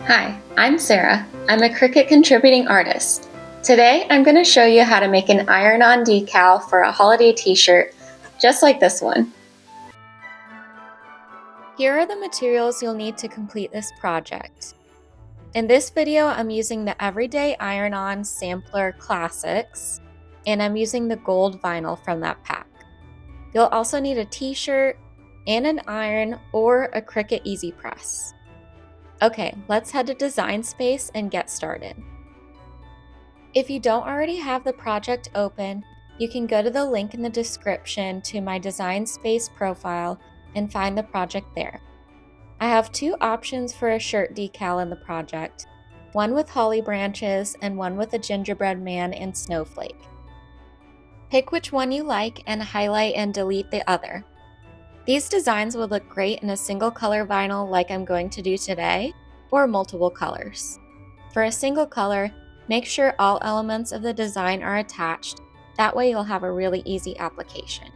Hi, I'm Sarah. I'm a Cricut contributing artist. Today, I'm going to show you how to make an iron-on decal for a holiday t-shirt, just like this one. Here are the materials you'll need to complete this project. In this video, I'm using the Everyday Iron-On Sampler Classics, and I'm using the gold vinyl from that pack. You'll also need a t-shirt and an iron or a Cricut Easy Press. Okay, let's head to Design Space and get started. If you don't already have the project open, you can go to the link in the description to my Design Space profile and find the project there. I have two options for a shirt decal in the project, one with holly branches and one with a gingerbread man and snowflake. Pick which one you like and highlight and delete the other. These designs will look great in a single color vinyl like I'm going to do today, or multiple colors. For a single color, make sure all elements of the design are attached, that way you'll have a really easy application.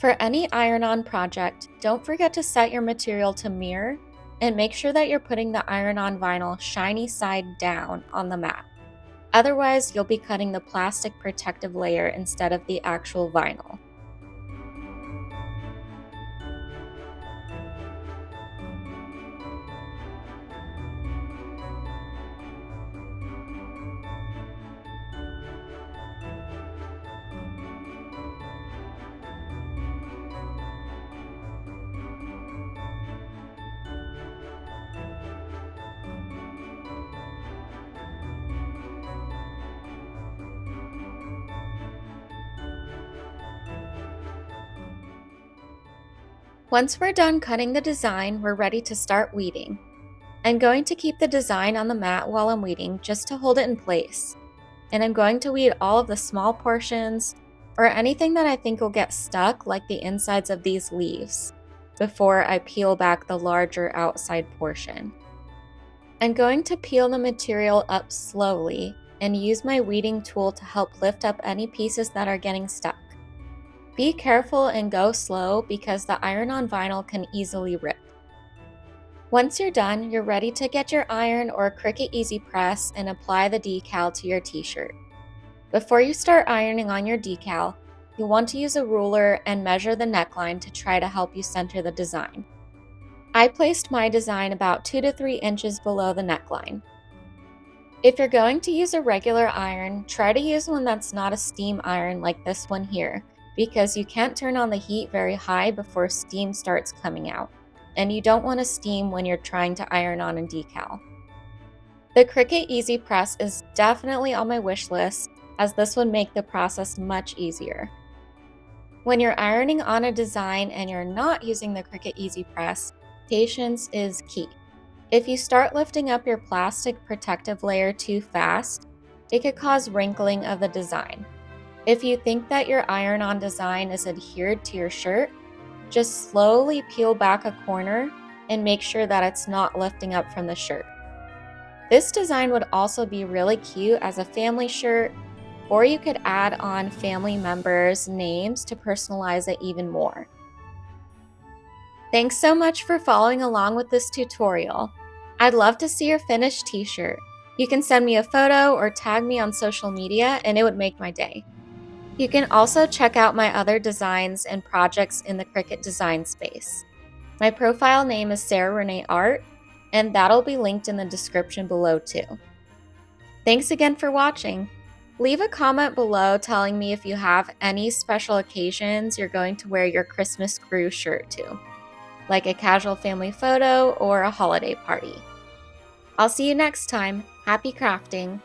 For any iron-on project, don't forget to set your material to mirror and make sure that you're putting the iron-on vinyl shiny side down on the mat. Otherwise, you'll be cutting the plastic protective layer instead of the actual vinyl. Once we're done cutting the design, we're ready to start weeding. I'm going to keep the design on the mat while I'm weeding just to hold it in place. And I'm going to weed all of the small portions or anything that I think will get stuck, like the insides of these leaves, before I peel back the larger outside portion. I'm going to peel the material up slowly and use my weeding tool to help lift up any pieces that are getting stuck. Be careful and go slow because the iron-on vinyl can easily rip. Once you're done, you're ready to get your iron or Cricut Easy Press and apply the decal to your t-shirt. Before you start ironing on your decal, you'll want to use a ruler and measure the neckline to try to help you center the design. I placed my design about 2 to 3 inches below the neckline. If you're going to use a regular iron, try to use one that's not a steam iron like this one here, because you can't turn on the heat very high before steam starts coming out, and you don't want to steam when you're trying to iron on a decal. The Cricut Easy Press is definitely on my wish list, as this would make the process much easier. When you're ironing on a design and you're not using the Cricut Easy Press, patience is key. If you start lifting up your plastic protective layer too fast, it could cause wrinkling of the design. If you think that your iron-on design is adhered to your shirt, just slowly peel back a corner and make sure that it's not lifting up from the shirt. This design would also be really cute as a family shirt, or you could add on family members' names to personalize it even more. Thanks so much for following along with this tutorial. I'd love to see your finished t-shirt. You can send me a photo or tag me on social media and it would make my day. You can also check out my other designs and projects in the Cricut design space. My profile name is Sarah Renee Art, and that'll be linked in the description below too. Thanks again for watching. Leave a comment below telling me if you have any special occasions you're going to wear your Christmas crew shirt to, like a casual family photo or a holiday party. I'll see you next time. Happy crafting!